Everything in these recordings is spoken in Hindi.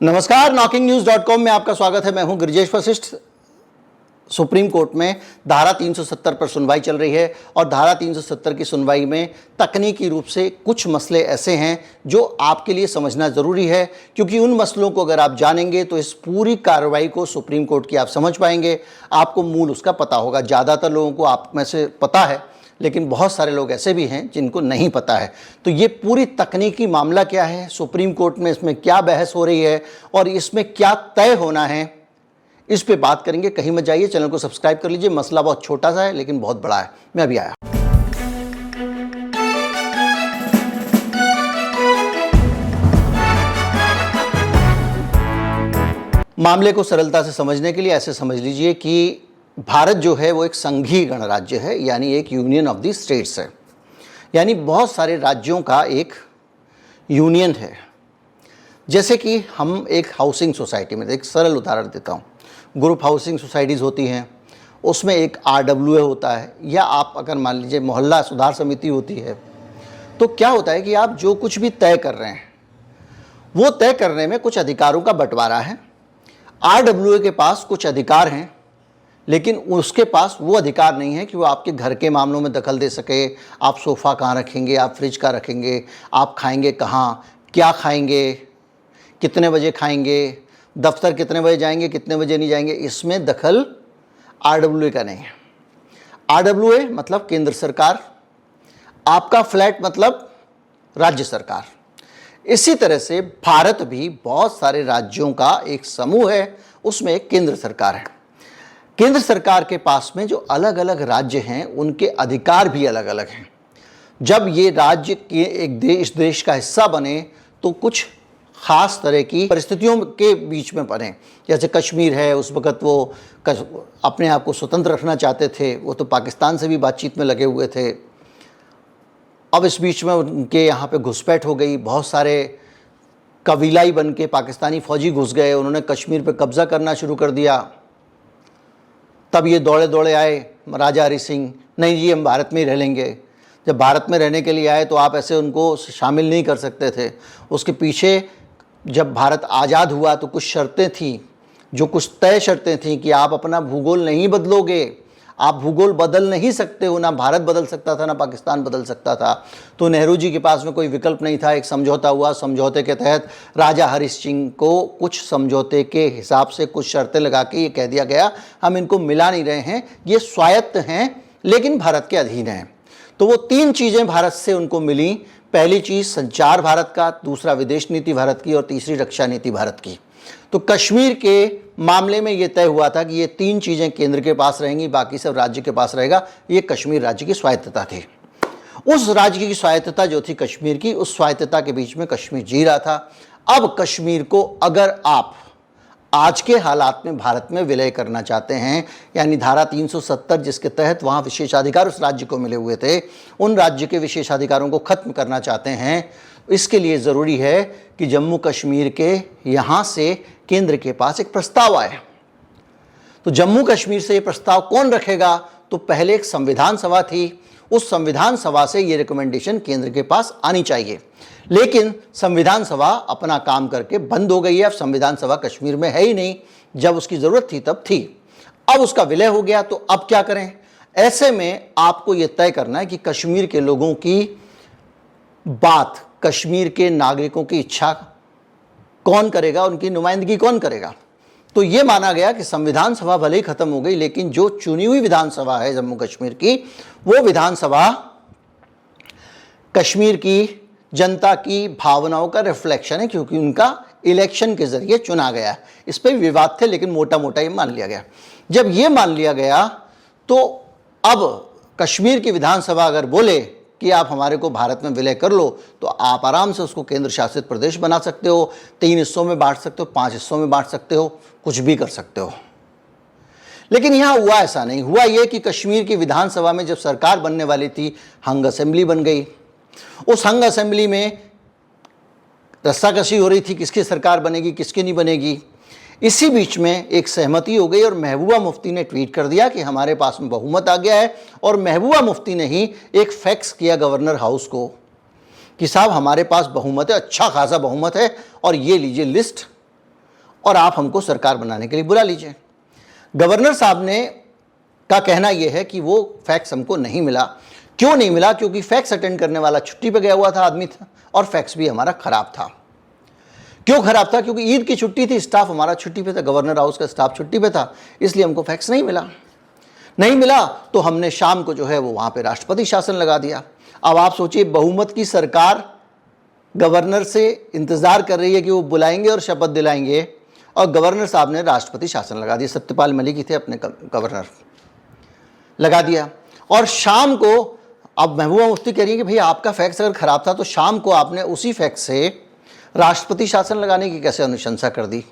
नमस्कार, knocking-news.com में आपका स्वागत है। मैं हूं गिरिजेश वशिष्ठ। सुप्रीम कोर्ट में धारा 370 पर सुनवाई चल रही है और धारा 370 की सुनवाई में तकनीकी रूप से कुछ मसले ऐसे हैं जो आपके लिए समझना ज़रूरी है, क्योंकि उन मसलों को अगर आप जानेंगे तो इस पूरी कार्रवाई को सुप्रीम कोर्ट की आप समझ पाएंगे, आपको मूल उसका पता होगा। ज़्यादातर लोगों को आप में से पता है, लेकिन बहुत सारे लोग ऐसे भी हैं जिनको नहीं पता है। तो ये पूरी तकनीकी मामला क्या है, सुप्रीम कोर्ट में इसमें क्या बहस हो रही है और इसमें क्या तय होना है, इस पे बात करेंगे। कहीं मत जाइए, चैनल को सब्सक्राइब कर लीजिए। मसला बहुत छोटा सा है लेकिन बहुत बड़ा है। मैं अभी आया। मामले को सरलता से समझने के लिए ऐसे समझ लीजिए कि भारत जो है वो एक संघीय गणराज्य है, यानी एक यूनियन ऑफ द स्टेट्स है, यानी बहुत सारे राज्यों का एक यूनियन है। जैसे कि हम एक हाउसिंग सोसाइटी में, एक सरल उदाहरण देता हूँ, ग्रुप हाउसिंग सोसाइटीज़ होती हैं, उसमें एक RWA होता है, या आप अगर मान लीजिए मोहल्ला सुधार समिति होती है। तो क्या होता है कि आप जो कुछ भी तय कर रहे हैं वो तय करने में कुछ अधिकारों का बंटवारा है। RWA के पास कुछ अधिकार हैं, लेकिन उसके पास वो अधिकार नहीं है कि वो आपके घर के मामलों में दखल दे सके। आप सोफ़ा कहाँ रखेंगे, आप फ्रिज कहाँ रखेंगे, आप खाएंगे कहाँ, क्या खाएंगे, कितने बजे खाएंगे, दफ्तर कितने बजे जाएंगे, कितने बजे नहीं जाएंगे, इसमें दखल RWA का नहीं है। RWA मतलब केंद्र सरकार, आपका फ्लैट मतलब राज्य सरकार। इसी तरह से भारत भी बहुत सारे राज्यों का एक समूह है, उसमें एक केंद्र सरकार है। केंद्र सरकार के पास में जो अलग अलग राज्य हैं उनके अधिकार भी अलग अलग हैं। जब ये राज्य के एक देश का हिस्सा बने तो कुछ ख़ास तरह की परिस्थितियों के बीच में बने। जैसे कश्मीर है, उस वक़्त वो अपने आप को स्वतंत्र रखना चाहते थे, वो तो पाकिस्तान से भी बातचीत में लगे हुए थे। अब इस बीच में उनके यहाँ पे घुसपैठ हो गई, बहुत सारे कबीलाई बन के पाकिस्तानी फ़ौजी घुस गए, उन्होंने कश्मीर पे कब्ज़ा करना शुरू कर दिया। तब ये दौड़े दौड़े आए राजा हरि सिंह, नहीं जी हम भारत में ही रह लेंगे। जब भारत में रहने के लिए आए तो आप ऐसे उनको शामिल नहीं कर सकते थे। उसके पीछे जब भारत आज़ाद हुआ तो कुछ शर्तें थीं, जो कुछ तय शर्तें थीं कि आप अपना भूगोल नहीं बदलोगे, आप भूगोल बदल नहीं सकते हो। ना भारत बदल सकता था, ना पाकिस्तान बदल सकता था। तो नेहरू जी के पास में कोई विकल्प नहीं था। एक समझौता हुआ, समझौते के तहत राजा हरि सिंह को कुछ समझौते के हिसाब से कुछ शर्तें लगा के ये कह दिया गया हम इनको मिला नहीं रहे हैं, ये स्वायत्त हैं लेकिन भारत के अधीन हैं। तो वो तीन चीज़ें भारत से उनको मिली। पहली चीज़ संचार भारत का, दूसरा विदेश नीति भारत की और तीसरी रक्षा नीति भारत की। तो कश्मीर के मामले में ये तय हुआ था कि ये तीन चीज़ें केंद्र के पास रहेंगी, बाकी सब राज्य के पास रहेगा। ये कश्मीर राज्य की स्वायत्तता थी। उस राज्य की स्वायत्तता जो थी कश्मीर की, उस स्वायत्तता के बीच में कश्मीर जी रहा था। अब कश्मीर को अगर आप आज के हालात में भारत में विलय करना चाहते हैं, यानी धारा 370 जिसके तहत वहाँ विशेषाधिकार उस राज्य को मिले हुए थे, उन राज्य के विशेषाधिकारों को ख़त्म करना चाहते हैं, इसके लिए ज़रूरी है कि जम्मू कश्मीर के यहाँ से केंद्र के पास एक प्रस्ताव आए। तो जम्मू कश्मीर से ये प्रस्ताव कौन रखेगा? तो पहले एक संविधान सभा थी, उस संविधान सभा से ये रिकमेंडेशन केंद्र के पास आनी चाहिए। लेकिन संविधान सभा अपना काम करके बंद हो गई है। अब संविधान सभा कश्मीर में है ही नहीं, जब उसकी ज़रूरत थी तब थी। अब उसका विलय हो गया, तो अब क्या करें? ऐसे में आपको ये तय करना है कि कश्मीर के लोगों की बात, कश्मीर के नागरिकों की इच्छा कौन करेगा, उनकी नुमाइंदगी कौन करेगा। तो ये माना गया कि संविधान सभा भले ही ख़त्म हो गई, लेकिन जो चुनी हुई विधानसभा है जम्मू कश्मीर की, वो विधानसभा कश्मीर की जनता की भावनाओं का रिफ्लेक्शन है, क्योंकि उनका इलेक्शन के ज़रिए चुना गया। इस पर विवाद थे, लेकिन मोटा मोटा ये मान लिया गया। जब ये मान लिया गया तो अब कश्मीर की विधानसभा अगर बोले कि आप हमारे को भारत में विलय कर लो, तो आप आराम से उसको केंद्र शासित प्रदेश बना सकते हो, 3 हिस्सों में बांट सकते हो, 5 हिस्सों में बांट सकते हो, कुछ भी कर सकते हो। लेकिन यहाँ हुआ ऐसा नहीं। हुआ ये कि कश्मीर की विधानसभा में जब सरकार बनने वाली थी, हंग असेंबली बन गई। उस हंग असेंबली में रस्साकशी हो रही थी, किसकी सरकार बनेगी, किसकी नहीं बनेगी। इसी बीच में एक सहमति हो गई और महबूबा मुफ्ती ने ट्वीट कर दिया कि हमारे पास में बहुमत आ गया है। और महबूबा मुफ्ती ने ही एक फैक्स किया गवर्नर हाउस को कि साहब हमारे पास बहुमत है, अच्छा खासा बहुमत है, और ये लीजिए लिस्ट और आप हमको सरकार बनाने के लिए बुला लीजिए। गवर्नर साहब ने का कहना यह है कि वो फैक्स हमको नहीं मिला। क्यों नहीं मिला? क्योंकि फैक्स अटेंड करने वाला छुट्टी पे गया हुआ था आदमी था, और फैक्स भी हमारा खराब था। क्यों खराब था? क्योंकि ईद की छुट्टी थी, स्टाफ हमारा छुट्टी पे था, गवर्नर हाउस का स्टाफ छुट्टी पे था, इसलिए हमको फैक्स नहीं मिला। तो हमने शाम को जो है वो वहाँ पे राष्ट्रपति शासन लगा दिया। अब आप सोचिए, बहुमत की सरकार गवर्नर से इंतज़ार कर रही है कि वो बुलाएंगे और शपथ दिलाएंगे, और गवर्नर साहब ने राष्ट्रपति शासन लगा दिया। सत्यपाल मलिक ही थे अपने गवर्नर, लगा दिया। और शाम को अब महबूबा मुफ्ती कह रही है कि भाई आपका फैक्स अगर ख़राब था तो शाम को आपने उसी फैक्स से राष्ट्रपति शासन लगाने की कैसे अनुशंसा कर दी?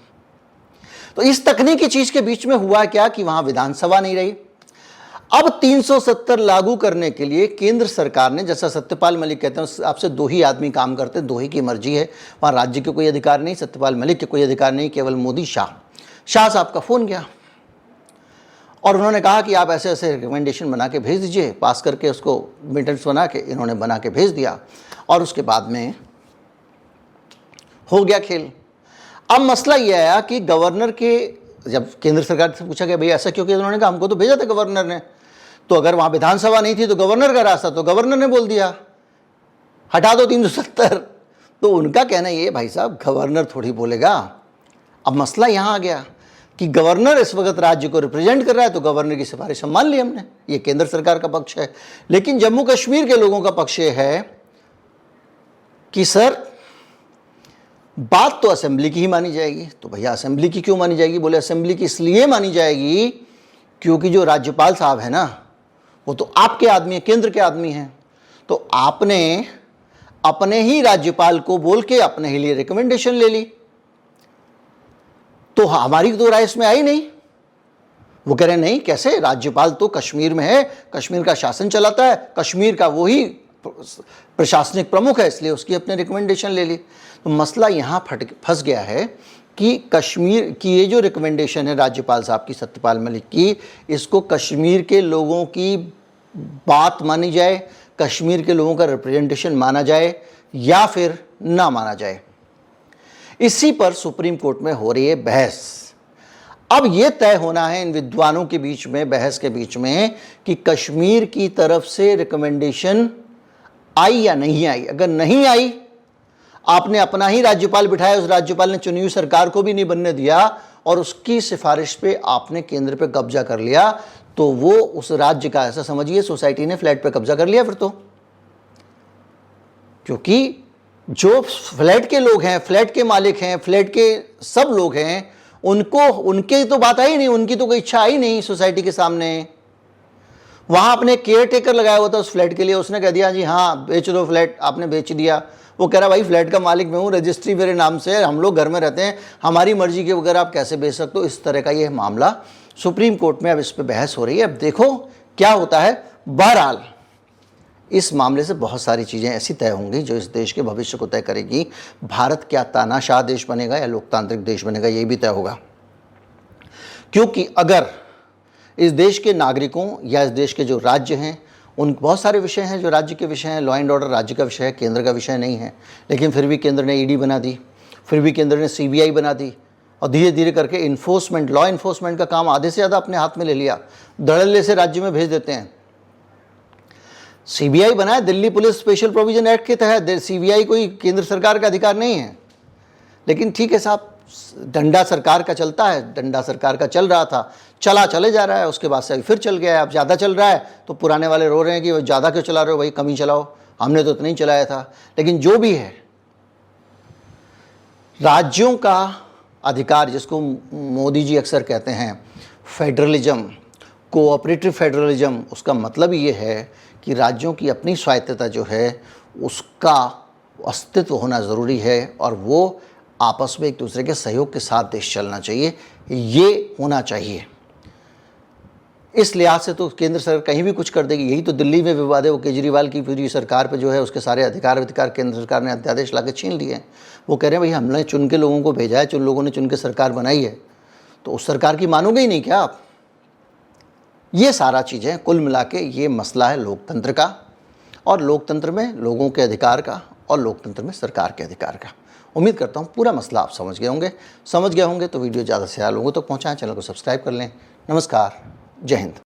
तो इस तकनीकी चीज़ के बीच में हुआ क्या कि वहाँ विधानसभा नहीं रही। अब 370 लागू करने के लिए केंद्र सरकार ने, जैसा सत्यपाल मलिक कहते हैं, आपसे दो ही आदमी काम करते, दो ही की मर्जी है, वहाँ राज्य के कोई अधिकार नहीं, सत्यपाल मलिक के कोई अधिकार नहीं, केवल मोदी शाह साहब का फ़ोन गया और उन्होंने कहा कि आप ऐसे ऐसे रिकमेंडेशन बना के भेज दीजिए, पास करके उसको मिनट्स बना के इन्होंने बना के भेज दिया, और उसके बाद में हो गया खेल। अब मसला यह आया कि गवर्नर के, जब केंद्र सरकार से पूछा गया भाई ऐसा क्यों किया, उन्होंने कहा हमको तो भेजा था गवर्नर ने, तो अगर वहाँ विधानसभा नहीं थी तो गवर्नर का रास्ता, तो गवर्नर ने बोल दिया हटा दो 370। तो उनका कहना ये, भाई साहब गवर्नर थोड़ी बोलेगा। अब मसला यहाँ आ गया कि गवर्नर इस वक्त राज्य को रिप्रेजेंट कर रहा है, तो गवर्नर की सिफारिश मान ली हमने, ये केंद्र सरकार का पक्ष है। लेकिन जम्मू कश्मीर के लोगों का पक्ष ये है कि सर बात तो असेंबली की ही मानी जाएगी। तो भैया असेंबली की क्यों मानी जाएगी? बोले असेंबली की इसलिए मानी जाएगी क्योंकि जो राज्यपाल साहब है ना, वो तो आपके आदमी है, केंद्र के आदमी हैं। तो आपने अपने ही राज्यपाल को बोल के अपने ही लिए रिकमेंडेशन ले ली, तो हमारी तो राय इसमें आई नहीं। वो कह रहे नहीं, कैसे, राज्यपाल तो कश्मीर में है, कश्मीर का शासन चलाता है, कश्मीर का वही प्रशासनिक प्रमुख है, इसलिए उसकी अपने रिकमेंडेशन ले ली। तो मसला यहाँ फंस गया है कि कश्मीर की ये जो रिकमेंडेशन है राज्यपाल साहब की, सत्यपाल मलिक की, इसको कश्मीर के लोगों की बात मानी जाए, कश्मीर के लोगों का रिप्रेजेंटेशन माना जाए या फिर ना माना जाए। इसी पर सुप्रीम कोर्ट में हो रही है बहस। अब यह तय होना है इन विद्वानों के बीच में, बहस के बीच में, कि कश्मीर की तरफ से रिकमेंडेशन आई या नहीं आई। अगर नहीं आई, आपने अपना ही राज्यपाल बिठाया, उस राज्यपाल ने चुनी हुई सरकार को भी नहीं बनने दिया और उसकी सिफारिश पे आपने केंद्र पे कब्जा कर लिया, तो वो उस राज्य का, ऐसा समझिए सोसाइटी ने फ्लैट पे कब्जा कर लिया फिर तो। क्योंकि जो फ्लैट के लोग हैं, फ्लैट के मालिक हैं, फ्लैट के सब लोग हैं, उनको, उनकी तो बात आई नहीं, उनकी तो कोई इच्छा आई नहीं सोसाइटी के सामने। वहाँ अपने केयर टेकर लगाया हुआ था उस फ्लैट के लिए, उसने कह दिया जी हाँ बेच दो फ्लैट, आपने बेच दिया। वो कह रहा भाई फ्लैट का मालिक मैं हूँ, रजिस्ट्री मेरे नाम से है, हम लोग घर में रहते हैं, हमारी मर्जी के बगैर आप कैसे बेच सकते हो। इस तरह का ये मामला सुप्रीम कोर्ट में अब इस पर बहस हो रही है। अब देखो क्या होता है। बहरहाल इस मामले से बहुत सारी चीज़ें ऐसी तय होंगी जो इस देश के भविष्य को तय करेगी। भारत क्या तानाशाह देश बनेगा या लोकतांत्रिक देश बनेगा, ये भी तय होगा। क्योंकि अगर इस देश के नागरिकों या इस देश के जो राज्य हैं, उन बहुत सारे विषय हैं जो राज्य के विषय हैं, लॉ एंड ऑर्डर राज्य का विषय है, केंद्र का विषय नहीं है, लेकिन फिर भी केंद्र ने ईडी बना दी, फिर भी केंद्र ने सीबीआई बना दी, और धीरे धीरे करके इन्फोर्समेंट, लॉ इन्फोर्समेंट का काम आधे से ज़्यादा अपने हाथ में ले लिया, धड़ल्ले से राज्य में भेज देते हैं। सीबीआई बनाया Delhi police special provision act के तहत, सीबीआई कोई केंद्र सरकार का अधिकार नहीं है। लेकिन ठीक है साहब, डंडा सरकार का चलता है, डंडा सरकार का चल रहा था, चले जा रहा है, उसके बाद से फिर चल गया है। अब ज़्यादा चल रहा है तो पुराने वाले रो रहे हैं कि वो ज़्यादा क्यों चला रहे हो भाई, कमी चलाओ, हमने तो इतना ही चलाया था। लेकिन जो भी है, राज्यों का अधिकार, जिसको मोदी जी अक्सर कहते हैं फेडरलिज्म, कोऑपरेटिव फेडरलिज्म, उसका मतलब ये है कि राज्यों की अपनी स्वायत्तता जो है उसका अस्तित्व होना ज़रूरी है, और वो आपस में एक दूसरे के सहयोग के साथ देश चलना चाहिए, ये होना चाहिए। इस लिहाज से तो केंद्र सरकार कहीं भी कुछ कर देगी। यही तो दिल्ली में विवाद है, वो केजरीवाल की पूरी सरकार पे जो है उसके सारे अधिकार केंद्र सरकार ने अध्यादेश ला के छीन लिए हैं। वो कह रहे हैं भाई हमने चुन के लोगों को भेजा है, जो लोगों ने चुन के सरकार बनाई है, तो उस सरकार की मानोगे ही नहीं क्या आप? ये सारा चीज़ें कुल मिला के ये मसला है लोकतंत्र का, और लोकतंत्र में लोगों के अधिकार का, और लोकतंत्र में सरकार के अधिकार का। उम्मीद करता हूँ पूरा मसला आप समझ गए होंगे तो वीडियो ज़्यादा से ज़्यादा लोगों तक पहुँचाएं, चैनल को सब्सक्राइब कर लें। नमस्कार, जय हिंद।